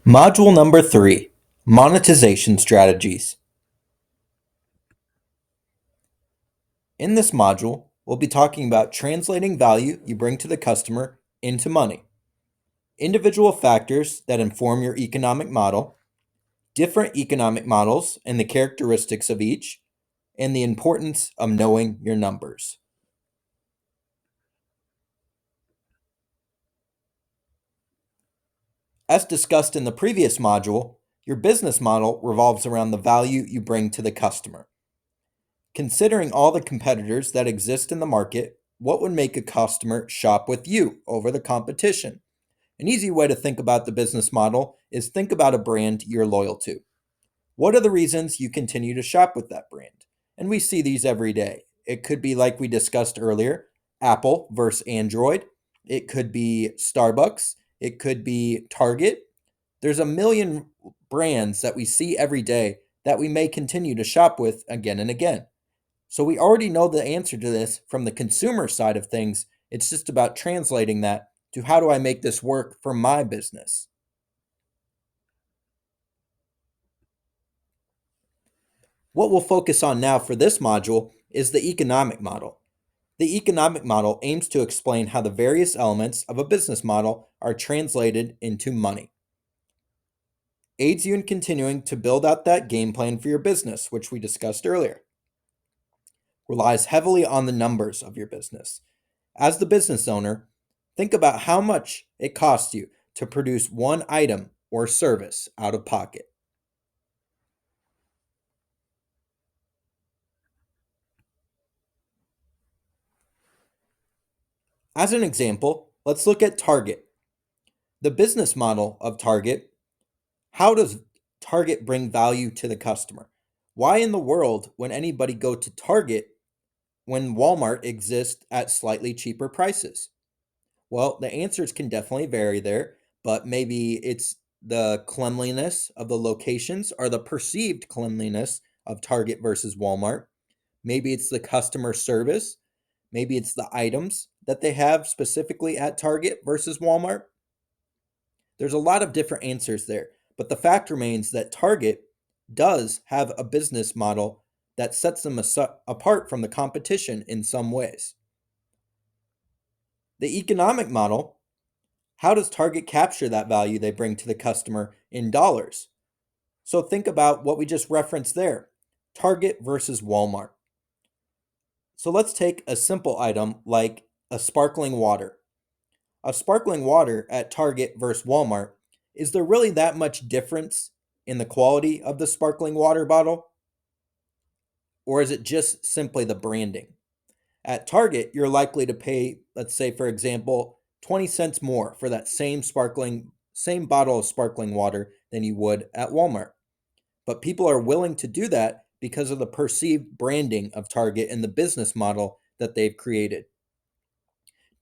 Module number 3, Monetization Strategies. In this module, we'll be talking about translating value you bring to the customer into money, individual factors that inform your economic model, different economic models and the characteristics of each, and the importance of knowing your numbers. As discussed in the previous module, your business model revolves around the value you bring to the customer. Considering all the competitors that exist in the market, what would make a customer shop with you over the competition? An easy way to think about the business model is think about a brand you're loyal to. What are the reasons you continue to shop with that brand? And we see these every day. It could be like we discussed earlier, Apple versus Android. It could be Starbucks. It could be Target. There's a million brands that we see every day that we may continue to shop with again and again. So we already know the answer to this from the consumer side of things. It's just about translating that to how do I make this work for my business? What we'll focus on now for this module is the economic model. The economic model aims to explain how the various elements of a business model are translated into money. Aids you in continuing to build out that game plan for your business, which we discussed earlier. Relies heavily on the numbers of your business. As the business owner, think about how much it costs you to produce one item or service out of pocket. As an example, let's look at Target. The business model of Target. How does Target bring value to the customer? Why in the world would anybody go to Target when Walmart exists at slightly cheaper prices? Well, the answers can definitely vary there, but maybe it's the cleanliness of the locations or the perceived cleanliness of Target versus Walmart. Maybe it's the customer service. Maybe it's the items that they have specifically at Target versus Walmart. There's a lot of different answers there, but the fact remains that Target does have a business model that sets them apart from the competition in some ways. The economic model. How does Target capture that value they bring to the customer in dollars? So think about what we just referenced there, Target versus Walmart. So let's take a simple item like a sparkling water. A sparkling water at Target versus Walmart, is there really that much difference in the quality of the sparkling water bottle? Or is it just simply the branding? At Target, you're likely to pay, let's say for example, 20 cents more for that same bottle of sparkling water than you would at Walmart. But people are willing to do that because of the perceived branding of Target and the business model that they've created.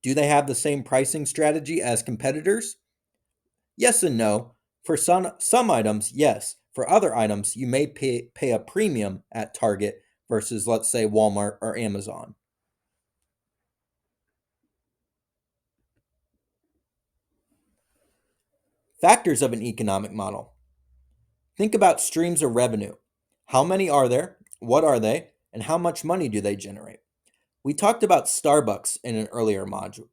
Do they have the same pricing strategy as competitors? Yes and no. For some items, yes. For other items, you may pay a premium at Target versus, let's say, Walmart or Amazon. Factors of an economic model. Think about streams of revenue. How many are there? What are they? And how much money do they generate? We talked about Starbucks in an earlier module.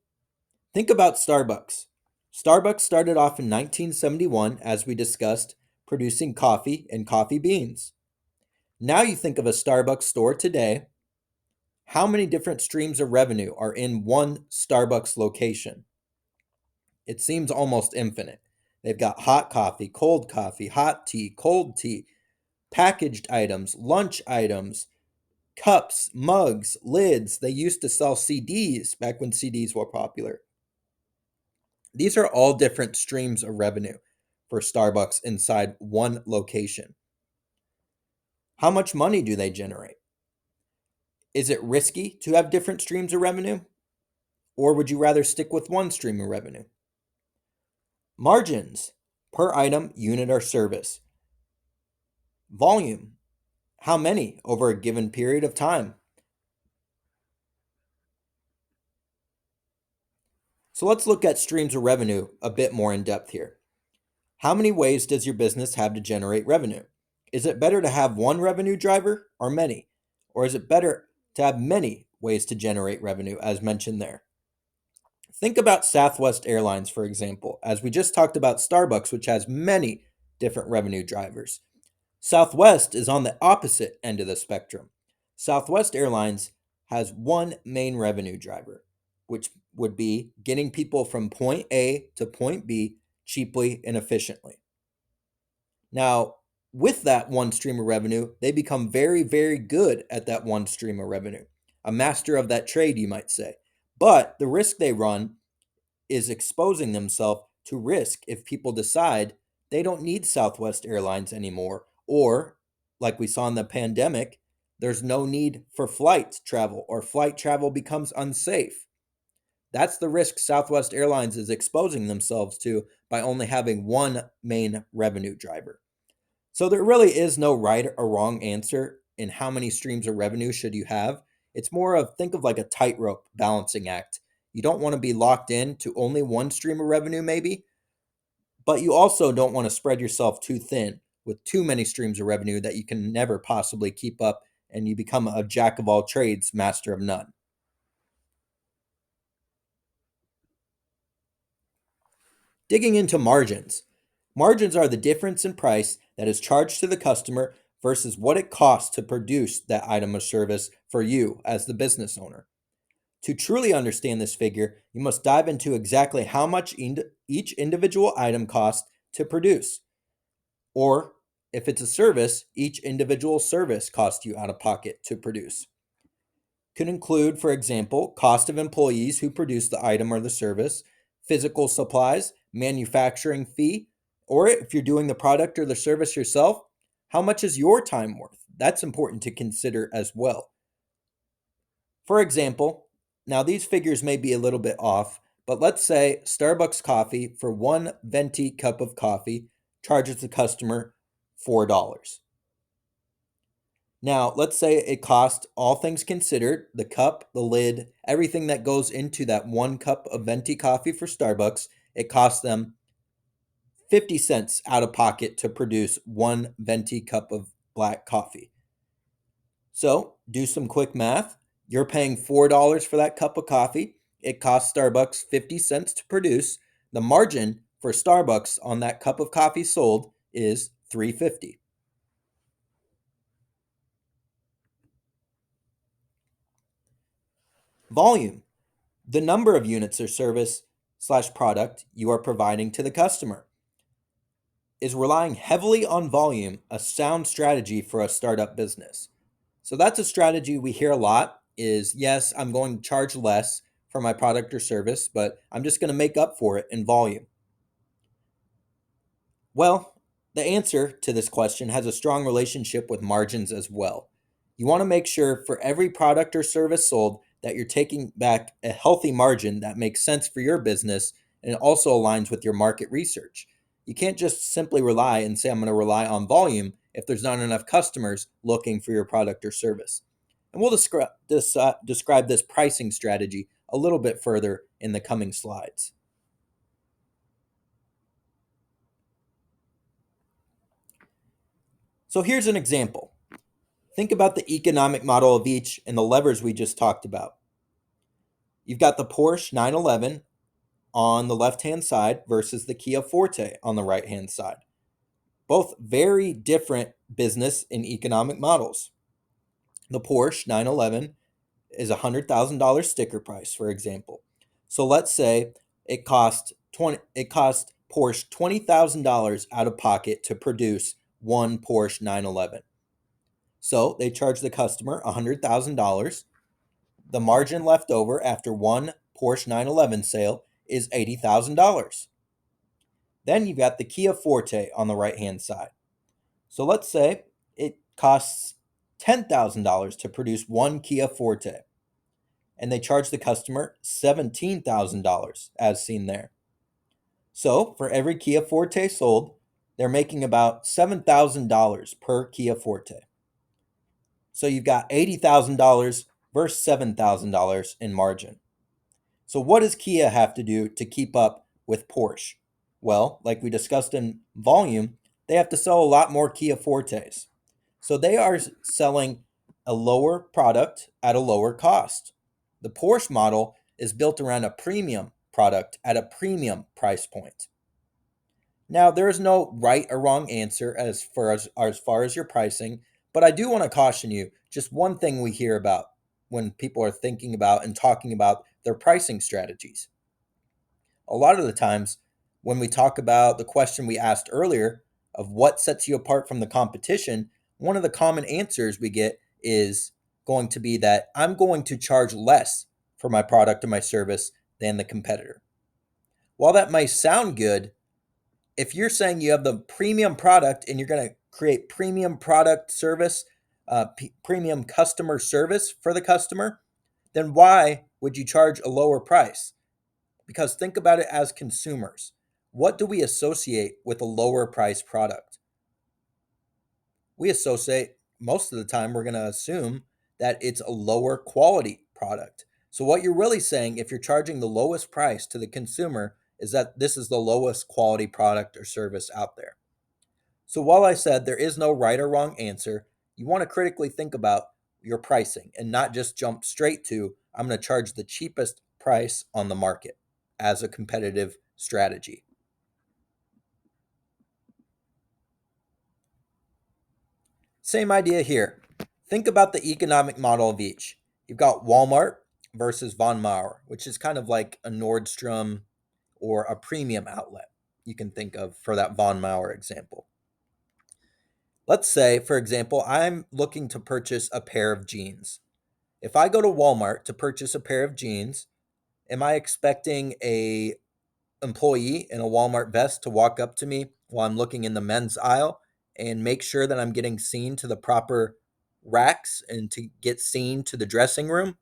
Think about Starbucks. Starbucks started off in 1971, as we discussed, producing coffee and coffee beans. Now you think of a Starbucks store today. How many different streams of revenue are in one Starbucks location? It seems almost infinite. They've got hot coffee, hot tea, cold tea, packaged items, lunch items, cups, mugs, lids. They used to sell CDs back when CDs were popular. These are all different streams of revenue for Starbucks inside one location. How much money do they generate? Is it risky to have different streams of revenue? Or would you rather stick with one stream of revenue? Margins per item, unit, or service. Volume. How many over a given period of time? So let's look at streams of revenue a bit more in depth here. How many ways does your business have to generate revenue? Is it better to have one revenue driver or many? Or is it better to have many ways to generate revenue, as mentioned there? Think about Southwest Airlines, for example, as we just talked about Starbucks, which has many different revenue drivers. Southwest is on the opposite end of the spectrum. Southwest Airlines has one main revenue driver, which would be getting people from point A to point B cheaply and efficiently. Now, with that one stream of revenue, they become very, very good at that one stream of revenue. A master of that trade, you might say. But the risk they run is exposing themselves to risk if people decide they don't need Southwest Airlines anymore, or like we saw in the pandemic, there's no need for flight travel or flight travel becomes unsafe. That's the risk Southwest Airlines is exposing themselves to by only having one main revenue driver. So there really is no right or wrong answer in how many streams of revenue should you have. It's more of think of like a tightrope balancing act. You don't want to be locked in to only one stream of revenue maybe, but you also don't want to spread yourself too thin with too many streams of revenue that you can never possibly keep up and you become a jack of all trades, master of none. Digging into margins. Margins are the difference in price that is charged to the customer versus what it costs to produce that item or service for you as the business owner. To truly understand this figure, you must dive into exactly how much each individual item costs to produce. Or, if it's a service, each individual service costs you out of pocket to produce. Could include, for example, cost of employees who produce the item or the service, physical supplies, manufacturing fee, or if you're doing the product or the service yourself, how much is your time worth? That's important to consider as well. For example, now these figures may be a little bit off, but let's say Starbucks coffee for one venti cup of coffee charges the customer $4. Now, let's say it cost, all things considered, the cup, the lid, everything that goes into that one cup of venti coffee for Starbucks, it costs them 50 cents out of pocket to produce one venti cup of black coffee. So, do some quick math. You're paying $4 for that cup of coffee. It costs Starbucks 50 cents to produce. The margin for Starbucks on that cup of coffee sold is $3.50. Volume. The number of units or service/product you are providing to the customer. Is relying heavily on volume a sound strategy for a startup business? So that's a strategy we hear a lot is yes, I'm going to charge less for my product or service, but I'm just going to make up for it in volume. Well, the answer to this question has a strong relationship with margins as well. You want to make sure for every product or service sold that you're taking back a healthy margin that makes sense for your business and it also aligns with your market research. You can't just simply rely and say, I'm going to rely on volume if there's not enough customers looking for your product or service. And we'll describe this pricing strategy a little bit further in the coming slides. So here's an example. Think about the economic model of each and the levers we just talked about. You've got the Porsche 911 on the left-hand side versus the Kia Forte on the right-hand side. Both very different business and economic models. The Porsche 911 is a $100,000 sticker price, for example. So let's say it cost Porsche $20,000 out of pocket to produce one Porsche 911. So they charge the customer $100,000. The margin left over after one Porsche 911 sale is $80,000. Then you've got the Kia Forte on the right-hand side. So let's say it costs $10,000 to produce one Kia Forte, and they charge the customer $17,000 as seen there. So for every Kia Forte sold, they're making about $7,000 per Kia Forte. So you've got $80,000 versus $7,000 in margin. So what does Kia have to do to keep up with Porsche? Well, like we discussed in volume, they have to sell a lot more Kia Fortes. So they are selling a lower product at a lower cost. The Porsche model is built around a premium product at a premium price point. Now, there is no right or wrong answer as far as your pricing, but I do want to caution you just one thing we hear about when people are thinking about and talking about their pricing strategies. A lot of the times, when we talk about the question we asked earlier of what sets you apart from the competition, one of the common answers we get is going to be that I'm going to charge less for my product or my service than the competitor. While that might sound good, if you're saying you have the premium product and you're going to create premium product service, premium customer service for the customer, then why would you charge a lower price? Because think about it as consumers. What do we associate with a lower price product? We associate, most of the time, we're going to assume that it's a lower quality product. So, what you're really saying, if you're charging the lowest price to the consumer, is that this is the lowest quality product or service out there. So, while I said there is no right or wrong answer, you want to critically think about your pricing and not just jump straight to, I'm going to charge the cheapest price on the market as a competitive strategy. Same idea here. Think about the economic model of each. You've got Walmart versus Von Maur, which is kind of like a Nordstrom or a premium outlet you can think of for that Von Maur example. Let's say, for example, I'm looking to purchase a pair of jeans. If I go to Walmart to purchase a pair of jeans, am I expecting a employee in a Walmart vest to walk up to me while I'm looking in the men's aisle and make sure that I'm getting seen to the proper racks and to get seen to the dressing room?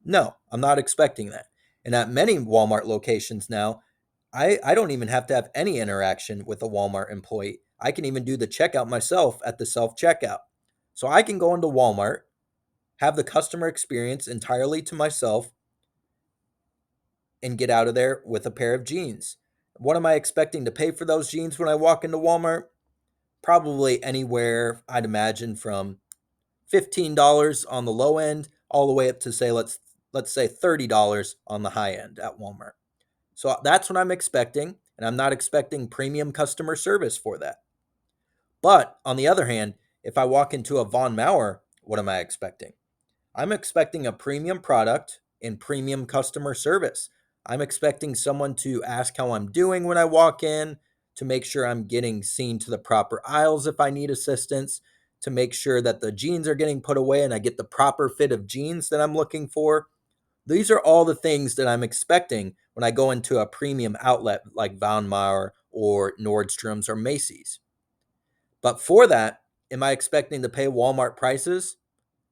No, I'm not expecting that. And at many Walmart locations now, I don't even have to have any interaction with a Walmart employee. I can even do the checkout myself at the self checkout. So I can go into Walmart, have the customer experience entirely to myself, and get out of there with a pair of jeans. What am I expecting to pay for those jeans when I walk into Walmart? Probably anywhere, I'd imagine, from $15 on the low end all the way up to say let's say $30 on the high end at Walmart. So that's what I'm expecting, and I'm not expecting premium customer service for that. But on the other hand, if I walk into a Von Maur, what am I expecting? I'm expecting a premium product and premium customer service. I'm expecting someone to ask how I'm doing when I walk in, to make sure I'm getting seen to the proper aisles if I need assistance, to make sure that the jeans are getting put away and I get the proper fit of jeans that I'm looking for. These are all the things that I'm expecting when I go into a premium outlet like Von Maur or Nordstrom's or Macy's. But for that, am I expecting to pay Walmart prices?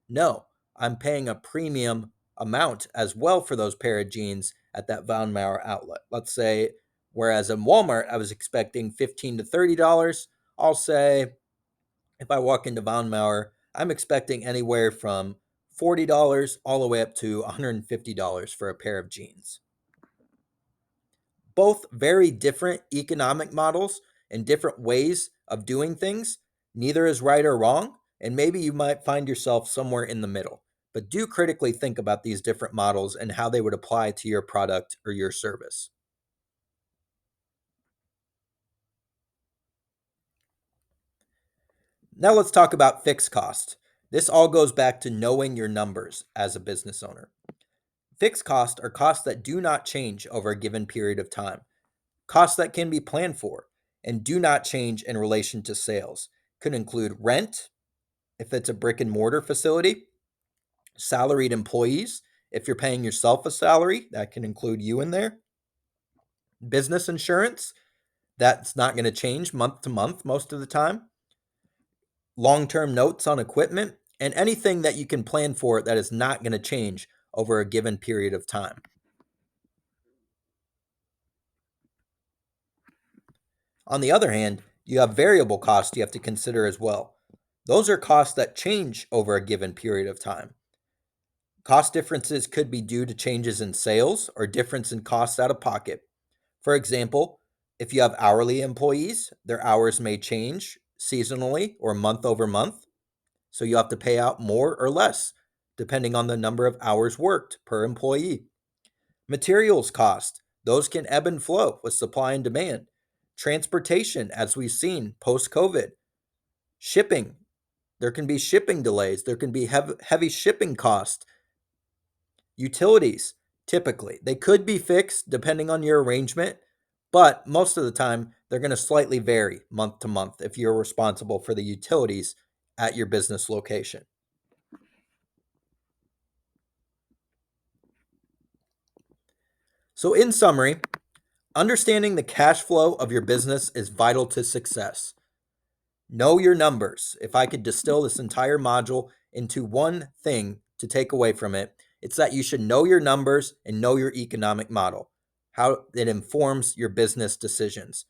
No, I'm paying a premium amount as well for those pair of jeans at that Von Maur outlet. Let's say, whereas in Walmart, I was expecting $15 to $30. I'll say if I walk into Von Maur, I'm expecting anywhere from $40 all the way up to $150 for a pair of jeans. Both very different economic models and different ways of doing things. Neither is right or wrong, and maybe you might find yourself somewhere in the middle. But do critically think about these different models and how they would apply to your product or your service. Now let's talk about fixed cost. This all goes back to knowing your numbers as a business owner. Fixed costs are costs that do not change over a given period of time. Costs that can be planned for and do not change in relation to sales could include rent, if it's a brick and mortar facility, salaried employees, if you're paying yourself a salary, that can include you in there, business insurance, that's not going to change month to month most of the time, long term notes on equipment, and anything that you can plan for that is not going to change over a given period of time. On the other hand, you have variable costs you have to consider as well. Those are costs that change over a given period of time. Cost differences could be due to changes in sales or difference in costs out of pocket. For example, If you have hourly employees, their hours may change seasonally or month over month, so you have to pay out more or less depending on the number of hours worked per employee. Materials cost, those can ebb and flow with supply and demand. Transportation, as we've seen post COVID. Shipping, there can be shipping delays, there can be heavy shipping costs. Utilities, typically, they could be fixed depending on your arrangement, but most of the time they're going to slightly vary month to month if you're responsible for the utilities at your business location. So, in summary, understanding the cash flow of your business is vital to success. Know your numbers. If I could distill this entire module into one thing to take away from it, it's that you should know your numbers and know your economic model, how it informs your business decisions.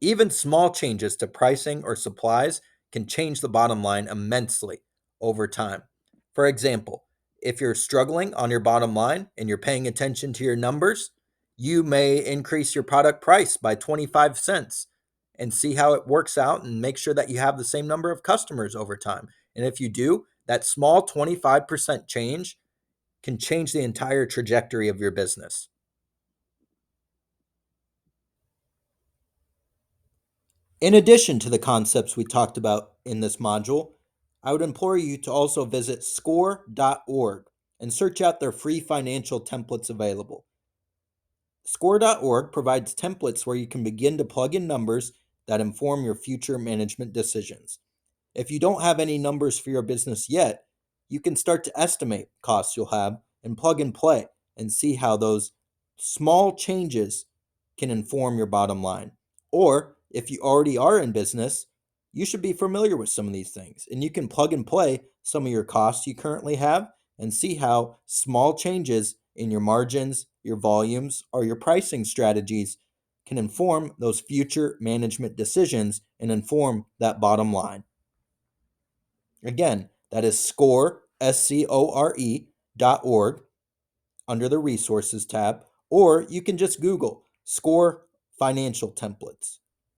Even small changes to pricing or supplies can change the bottom line immensely over time. For example, if you're struggling on your bottom line and you're paying attention to your numbers, you may increase your product price by 25 cents and see how it works out and make sure that you have the same number of customers over time. And if you do, that small 25% change can change the entire trajectory of your business. In addition to the concepts we talked about in this module, I would implore you to also visit score.org and search out their free financial templates available. Score.org provides templates where you can begin to plug in numbers that inform your future management decisions. If you don't have any numbers for your business yet, you can start to estimate costs you'll have and plug and play and see how those small changes can inform your bottom line. Or if you already are in business, you should be familiar with some of these things and you can plug and play some of your costs you currently have and see how small changes in your margins, your volumes, or your pricing strategies can inform those future management decisions and inform that bottom line. Again, that is score.org under the resources tab, or you can just Google Score Financial Templates.